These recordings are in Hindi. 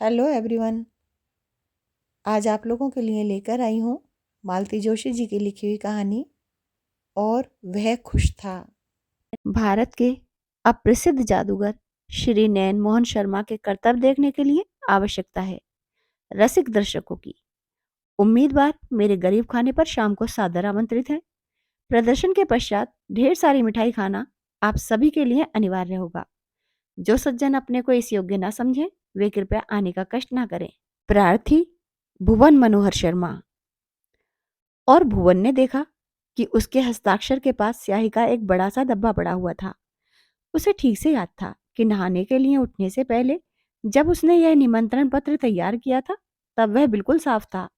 Hello everyone. आज आप लोगों के लिए लेकर आई हूँ मालती जोशी जी की लिखी हुई कहानी और वह खुश था। भारत के अप्रसिद्ध जादूगर श्री नैन मोहन शर्मा के करतब देखने के लिए आवश्यकता है रसिक दर्शकों की। उम्मीदवार मेरे गरीब खाने पर शाम को सादर आमंत्रित हैं। प्रदर्शन के पश्चात ढेर सारी मिठाई खाना आप सभी के लिए अनिवार्य होगा। जो सज्जन अपने को इस योग्य ना समझे वे कृपया आने का कष्ट ना करें। प्रार्थी भुवन मनोहर शर्मा। और भुवन ने देखा कि उसके हस्ताक्षर के पास स्याही का एक बड़ा सा डब्बा पड़ा हुआ था। उसे ठीक से याद था कि नहाने के लिए उठने से पहले जब उसने यह निमंत्रण पत्र तैयार किया था तब वह बिल्कुल साफ था।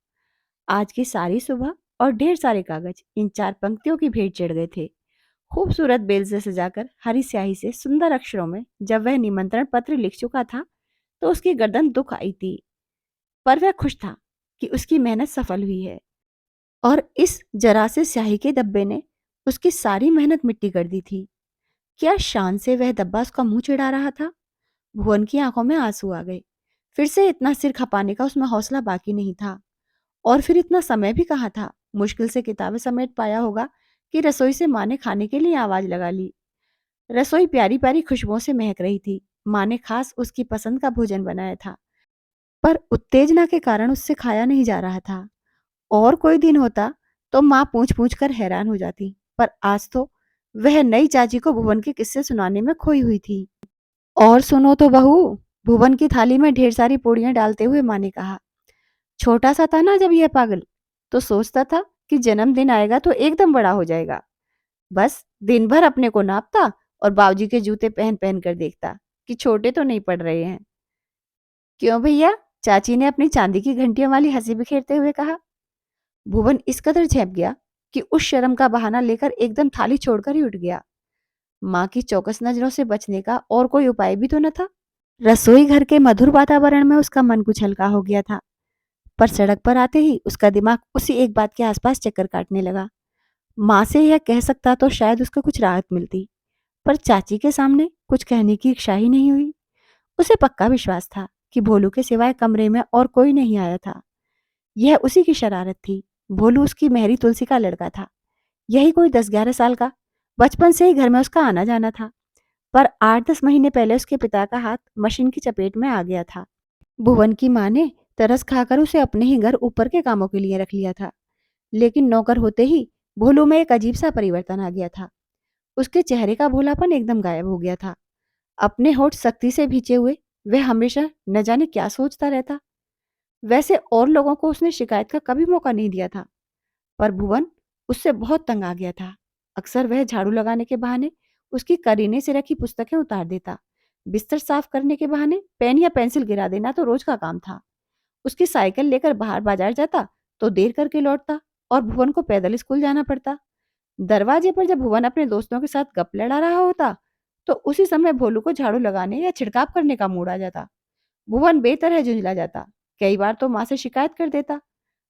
आज की सारी सुबह और ढेर सारे कागज इन चार पंक्तियों की भेंट चढ़ गए थे। खूबसूरत बेल से सजाकर हरी स्याही से सुंदर अक्षरों में जब वह निमंत्रण पत्र लिख चुका था तो उसकी गर्दन दुख आई थी। पर वह खुश था कि उसकी मेहनत सफल हुई है और इस जरा से स्याही के डब्बे ने उसकी सारी मेहनत मिट्टी कर दी थी। क्या शान से वह डब्बा उसका मुंह चिढ़ा रहा था। भुवन की आंखों में आंसू आ गए। फिर से इतना सिर खपाने का उसमें हौसला बाकी नहीं था। और फिर इतना समय भी कहाँ था। मुश्किल से किताबें समेट पाया होगा कि रसोई से माँ ने खाने के लिए आवाज लगा ली। रसोई प्यारी प्यारी खुशबुओं से महक रही थी। माँ ने खास उसकी पसंद का भोजन बनाया था, पर उत्तेजना के कारण उससे खाया नहीं जा रहा था। और कोई दिन होता तो माँ पूछ पूछ कर हैरान हो जाती, पर आज तो वह नई चाची को भुवन के किस्से सुनाने में खोई हुई थी। और सुनो तो बहू, भुवन की थाली में ढेर सारी पूड़ियां डालते हुए माँ ने कहा। छोटा सा था ना जब यह पागल, तो सोचता था कि जन्मदिन आएगा तो एकदम बड़ा हो जाएगा। बस दिन भर अपने को नापता और बाबूजी के जूते पहन पहन कर देखता कि छोटे तो नहीं पड़ रहे हैं। क्यों भैया, चाची ने अपनी चांदी की घंटियों वाली हंसी बिखेरते हुए कहा। भुवन इस कदर झेप गया कि उस शर्म का बहाना लेकर एकदम थाली छोड़कर ही उठ गया। माँ की चौकस नजरों से बचने का और कोई उपाय भी तो न था। रसोई घर के मधुर वातावरण में उसका मन कुछ हल्का हो गया था, पर सड़क पर आते ही उसका दिमाग उसी एक बात के आसपास चक्कर काटने लगा। माँ से यह कह सकता तो शायद उसको कुछ राहत मिलती, पर चाची के सामने कुछ कहने की इच्छा ही नहीं हुई। उसे पक्का विश्वास था कि भोलू के सिवाय कमरे में और कोई नहीं आया था। यह उसी की शरारत थी। भोलू उसकी मेहरी तुलसी का लड़का था, यही कोई 10-11 साल का। बचपन से ही घर में उसका आना जाना था, पर 8-10 महीने पहले उसके पिता का हाथ मशीन की चपेट में आ गया था। भुवन की माँ ने तरस खाकर उसे अपने ही घर ऊपर के कामों के लिए रख लिया था, लेकिन नौकर होते ही भोलू में एक अजीब सा परिवर्तन आ गया था। उसके चेहरे का भोलापन एकदम गायब हो गया था। अपने होठ सख्ती से भींचे हुए वह हमेशा न जाने क्या सोचता रहता। वैसे और लोगों को उसने शिकायत का कभी मौका नहीं दिया था, पर भुवन उससे बहुत तंग आ गया था। अक्सर वह झाड़ू लगाने के बहाने उसकी करीने से रखी पुस्तकें उतार देता। बिस्तर साफ करने के बहाने पेन या पेंसिल गिरा देना तो रोज का काम था। उसकी साइकिल लेकर बाहर बाजार जाता तो देर करके लौटता और भुवन को पैदल स्कूल जाना पड़ता। दरवाजे पर जब भुवन अपने दोस्तों के साथ गप लड़ा रहा होता तो उसी समय भोलू को झाड़ू लगाने या छिड़काव करने का मूड आ जाता। भुवन बेतरह झुंझला जाता। कई बार तो माँ से शिकायत कर देता।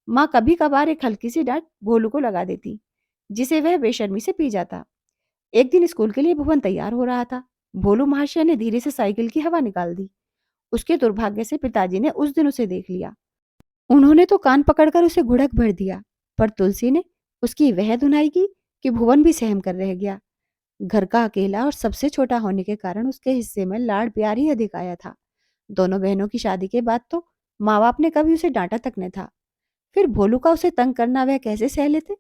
माँ कभी कभार एक हल्की सी डांट भोलू को लगा देती, जिसे वह बेशर्मी से पी जाता। एक दिन स्कूल के लिए भुवन तैयार हो रहा था। भोलू महाशय ने धीरे से साइकिल की हवा निकाल दी। उसके दुर्भाग्य से पिताजी ने उस दिन उसे देख लिया। उन्होंने तो कान पकड़कर उसे घुड़क भर दिया, पर तुलसी ने उसकी वह धुनाई की कि भुवन भी सहम कर रह गया। घर का अकेला और सबसे छोटा होने के कारण उसके हिस्से में लाड़ प्यार ही अधिक आया था। दोनों बहनों की शादी के बाद तो माँ बाप ने कभी उसे डांटा तक न था। फिर भोलू का उसे तंग करना वह कैसे सह लेते।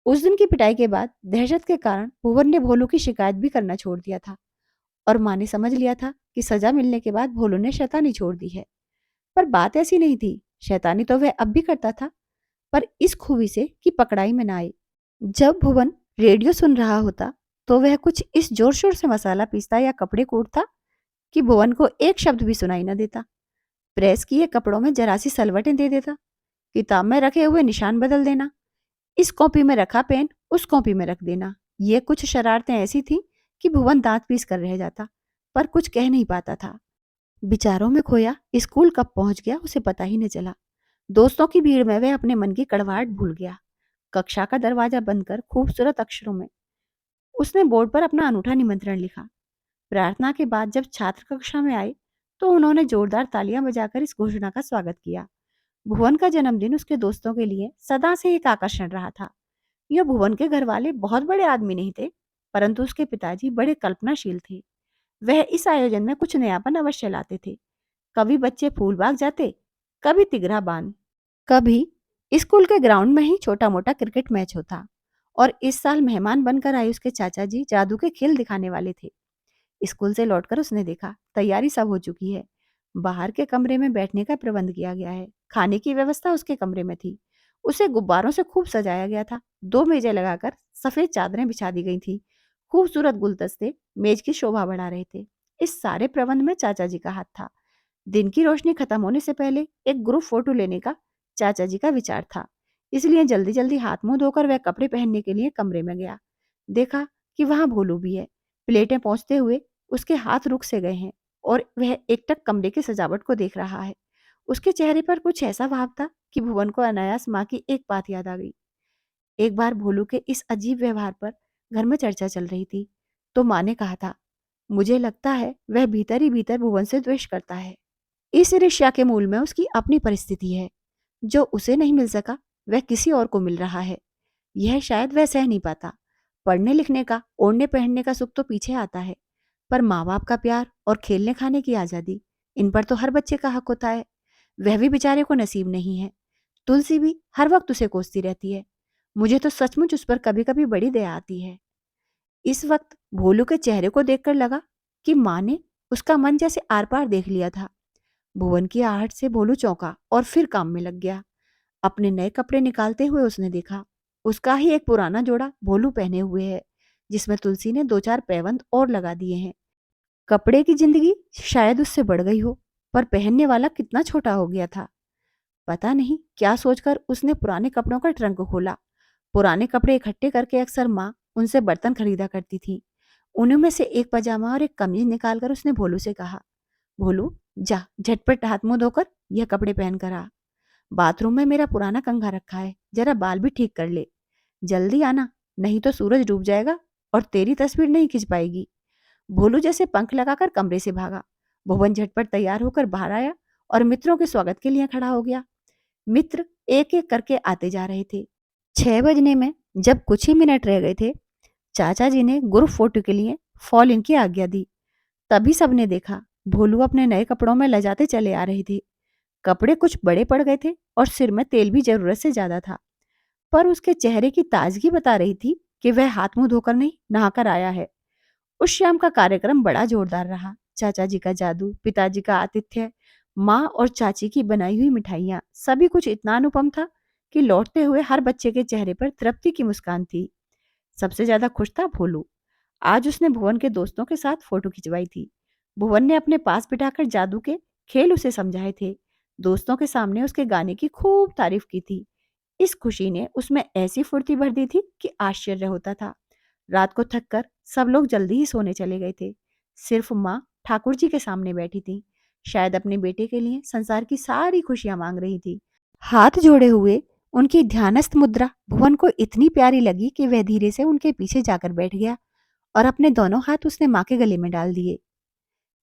उस दिन की पिटाई के बाद दहशत के कारण भुवन ने भोलू की शिकायत भी करना छोड़ दिया था, और माँ ने समझ लिया था कि सजा मिलने के बाद भोलू ने शैतानी छोड़ दी है। पर बात ऐसी नहीं थी। शैतानी तो वह अब भी करता था, पर इस खूबी से कि पकड़ाई में ना आए। जब भुवन रेडियो सुन रहा होता तो वह कुछ इस जोर शोर से मसाला पीसता या कपड़े कूटता कि भुवन को एक शब्द भी सुनाई न देता। प्रेस किए कपड़ों में जरा सी सलवटें दे देता। किताब में रखे हुए निशान बदल देना। इस कॉपी में रखा पेन उस कॉपी में रख देना। ये कुछ शरारतें ऐसी थी कि भुवन दांत पीस कर रह जाता, पर कुछ कह नहीं पाता था। विचारों में खोया स्कूल कब पहुंच गया उसे पता ही न चला। दोस्तों की भीड़ में वह अपने मन की कड़वाहट भूल गया। कक्षा का दरवाजा बंद कर खूबसूरत अक्षरों में उसने बोर्ड पर अपना अनूठा निमंत्रण लिखा। प्रार्थना के बाद जब छात्र कक्षा में आए तो उन्होंने जोरदार तालियां बजाकर इस घोषणा का स्वागत किया। भुवन का जन्मदिन उसके दोस्तों के लिए सदा से एक आकर्षण रहा था। यह भुवन के घर वाले बहुत बड़े आदमी नहीं थे, परंतु उसके पिताजी बड़े कल्पनाशील थे। वह इस आयोजन में कुछ नयापन अवश्य लाते थे। कभी बच्चे फूलबाग जाते, कभी तिगरा बांध, कभी स्कूल के ग्राउंड में ही छोटा मोटा क्रिकेट मैच होता। और इस साल मेहमान बनकर आए उसके चाचा जी जादू के खेल दिखाने वाले थे। स्कूल से लौटकर उसने देखा तैयारी सब हो चुकी है। बाहर के कमरे में बैठने का प्रबंध किया गया है। खाने की व्यवस्था उसके कमरे में थी। उसे गुब्बारों से खूब सजाया गया था। 2 मेजें लगाकर सफेद चादरें बिछा दी गई थी। खूबसूरत गुलदस्ते मेज की शोभा बढ़ा रहे थे। इस सारे प्रबंध में चाचा जी का हाथ था। दिन की रोशनी खत्म होने से पहले एक ग्रुप फोटो लेने का चाचा जी का विचार था। इसलिए जल्दी जल्दी हाथ मुंह धोकर वह कपड़े पहनने के लिए कमरे में गया। देखा कि वहां भोलू भी है। प्लेटें पहुंचते हुए उसके हाथ रुक से गए हैं और वह एकटक कमरे की सजावट को देख रहा है। उसके चेहरे पर कुछ ऐसा भाव था कि भुवन को अनायास माँ की एक बात याद आ गई। एक बार भोलू के इस अजीब व्यवहार पर घर में चर्चा चल रही थी, तो माँ ने कहा था, मुझे लगता है वह भीतर ही भीतर भुवन से द्वेष करता है। इस ईर्ष्या के मूल में उसकी अपनी परिस्थिति है। जो उसे नहीं मिल सका वह किसी और को मिल रहा है। यह शायद वह सह नहीं पाता। पढ़ने लिखने का, ओढ़ने पहनने का सुख तो पीछे आता है, पर माँ बाप का प्यार और खेलने खाने की आजादी, इन पर तो हर बच्चे का हक होता है। वह भी बेचारे को नसीब नहीं है। तुलसी भी हर वक्त उसे कोसती रहती है। मुझे तो सचमुच उस पर कभी कभी बड़ी दया आती है। इस वक्त भोलू के चेहरे को देखकर लगा कि माँ ने उसका मन जैसे आर पार देख लिया था। भुवन की आहट से भोलू चौंका और फिर काम में लग गया। अपने नए कपड़े निकालते हुए उसने देखा उसका ही एक पुराना जोड़ा भोलू पहने हुए है, जिसमें तुलसी ने 2-4 पैबंद और लगा दिए हैं। कपड़े की जिंदगी शायद उससे बढ़ गई हो, पर पहनने वाला कितना छोटा हो गया था। पता नहीं क्या सोचकर उसने पुराने कपड़ों का ट्रंक खोला। पुराने कपड़े इकट्ठे करके अक्सर माँ उनसे बर्तन खरीदा करती थी। उन्हीं में से एक पजामा और एक कमीज निकालकर उसने भोलू से कहा, भोलू जा झटपट हाथ मुंह धोकर यह कपड़े पहन कर आ। बाथरूम में मेरा पुराना कंघा रखा है, जरा बाल भी ठीक कर ले। जल्दी आना, नहीं तो सूरज डूब जाएगा और तेरी तस्वीर नहीं खिंच पाएगी। भोलू जैसे पंख लगाकर कमरे से भागा। भुवन झटपट तैयार होकर बाहर आया और मित्रों के स्वागत के लिए खड़ा हो गया। मित्र एक एक करके आते जा रहे थे। 6 बजने में जब कुछ ही मिनट रह गए थे, चाचा जी ने ग्रुप फोटो के लिए फॉल इन की आज्ञा दी। तभी सबने देखा भोलू अपने नए कपड़ों में लजाते चले आ रहे थे। कपड़े कुछ बड़े पड़ गए थे और सिर में तेल भी जरूरत से ज्यादा था, पर उसके चेहरे की ताजगी बता रही थी कि वह हाथ मुंह धोकर नहीं, नहाकर आया है। उस शाम का कार्यक्रम बड़ा जोरदार रहा। चाचा जी का जादू, पिताजी का आतिथ्य, माँ और चाची की बनाई हुई मिठाइयाँ, सभी कुछ इतना अनुपम था कि लौटते हुए हर बच्चे के चेहरे पर तृप्ति की मुस्कान थी। सबसे ज्यादा खुश था भोलू। आज उसने भुवन के दोस्तों के साथ फोटो खिंचवाई थी। भुवन ने अपने पास बिठाकर जादू के खेल उसे समझाए थे। दोस्तों के सामने उसके गाने की खूब तारीफ की थी। इस खुशी ने उसमें ऐसी फुर्ती भर दी थी कि आश्चर्य होता था। रात को थककर सब लोग जल्दी ही सोने चले गए थे। सिर्फ माँ ठाकुर जी के सामने बैठी थी। शायद अपने बेटे के लिए संसार की सारी खुशियां मांग रही थी। हाथ जोड़े हुए उनकी ध्यानस्थ मुद्रा भुवन को इतनी प्यारी लगी कि वह धीरे से उनके पीछे जाकर बैठ गया और अपने दोनों हाथ उसने माँ के गले में डाल दिए।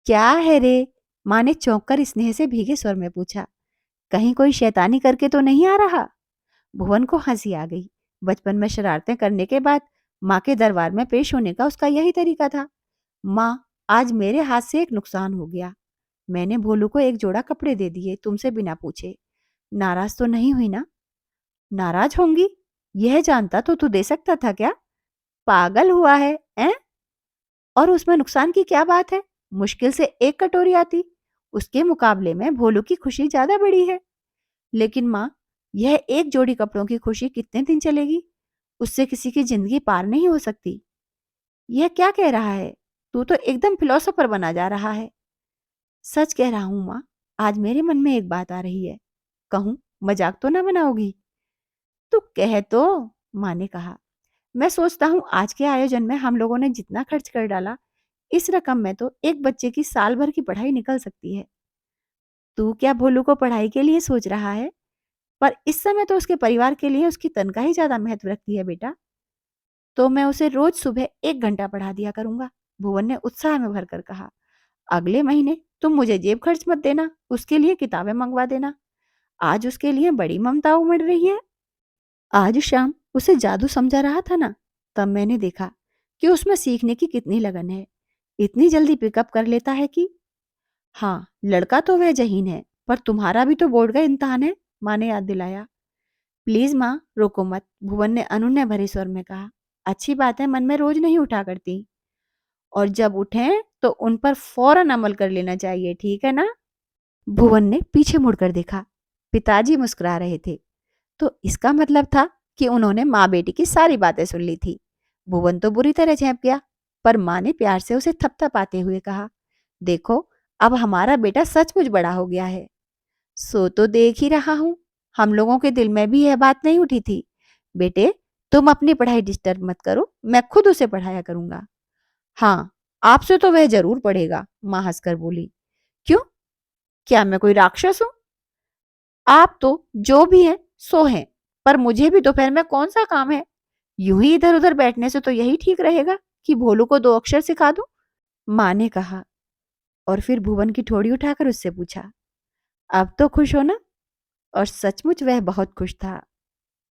क्या है रे? माँ ने चौंक कर स्नेह से भीगे स्वर में पूछा। कहीं कोई शैतानी करके तो नहीं आ रहा? भुवन को हंसी आ गई। बचपन में शरारतें करने के बाद माँ के दरबार में पेश होने का उसका यही तरीका था। माँ, आज मेरे हाथ से एक नुकसान हो गया। मैंने भोलू को एक जोड़ा कपड़े दे दिए तुमसे बिना पूछे। नाराज तो नहीं हुई ना? नाराज होंगी? यह जानता तो तू दे सकता था क्या? पागल हुआ है, हैं? और उसमें नुकसान की क्या बात है? मुश्किल से एक कटोरी आती। उसके मुकाबले में भोलू की खुशी ज्यादा बड़ी है। लेकिन माँ, यह एक जोड़ी कपड़ों की खुशी कितने दिन चलेगी? उससे किसी की जिंदगी पार नहीं हो सकती। यह क्या कह रहा है? तू तो एकदम फिलोसोफर बना जा रहा है। सच कह रहा हूं माँ, आज मेरे मन में एक बात आ रही है। कहूं? मजाक तो ना बनाओगी? तू कह तो, माँ ने कहा। मैं सोचता हूँ आज के आयोजन में हम लोगों ने जितना खर्च कर डाला, इस रकम में तो एक बच्चे की साल भर की पढ़ाई निकल सकती है। तू क्या भोलू को पढ़ाई के लिए सोच रहा है? पर इस समय तो उसके परिवार के लिए उसकी तनख्वाह ही ज्यादा महत्व रखती है बेटा। तो मैं उसे रोज सुबह 1 घंटा पढ़ा दिया करूंगा, भुवन ने उत्साह में भरकर कहा। अगले महीने तुम मुझे जेब खर्च मत देना, उसके लिए किताबें मंगवा देना। आज उसके लिए बड़ी ममता उमड़ रही है। आज शाम उसे जादू समझा रहा था ना, तब मैंने देखा कि उसमें सीखने की कितनी लगन है। इतनी जल्दी पिकअप कर लेता है कि हाँ, लड़का तो वह जहीन है, पर तुम्हारा भी तो बोर्ड का इम्तिहान है, माँ ने याद दिलाया। प्लीज माँ, रोको मत, भुवन ने अनुनय भरे स्वर में कहा। अच्छी बात है, मन में रोज नहीं उठा करती, और जब उठें तो उन पर फौरन अमल कर लेना चाहिए, ठीक है ना? भुवन ने पीछे मुड़कर देखा। पिताजी मुस्कुरा रहे थे। तो इसका मतलब था कि उन्होंने माँ बेटी की सारी बातें सुन ली थी। भुवन तो बुरी तरह झेप गया, पर माँ ने प्यार से उसे थपथपाते हुए कहा, देखो, अब हमारा बेटा सचमुच बड़ा हो गया है। सो तो देख ही रहा हूं, हम लोगों के दिल में भी यह बात नहीं उठी थी। बेटे, तुम अपनी पढ़ाई डिस्टर्ब मत करो, मैं खुद उसे पढ़ाया करूंगा। हाँ, आपसे तो वह जरूर पढ़ेगा, माँ हंसकर बोली। क्यों? क्या मैं कोई राक्षस हूं? आप तो जो भी हैं सो हैं, पर मुझे भी दोपहर में कौन सा काम है? यूं ही इधर उधर बैठने से तो यही ठीक रहेगा कि भोलू को दो अक्षर सिखा दूं, माँ ने कहा। और फिर भुवन की ठोड़ी उठाकर उससे पूछा, अब तो खुश हो ना? और सचमुच वह बहुत खुश था।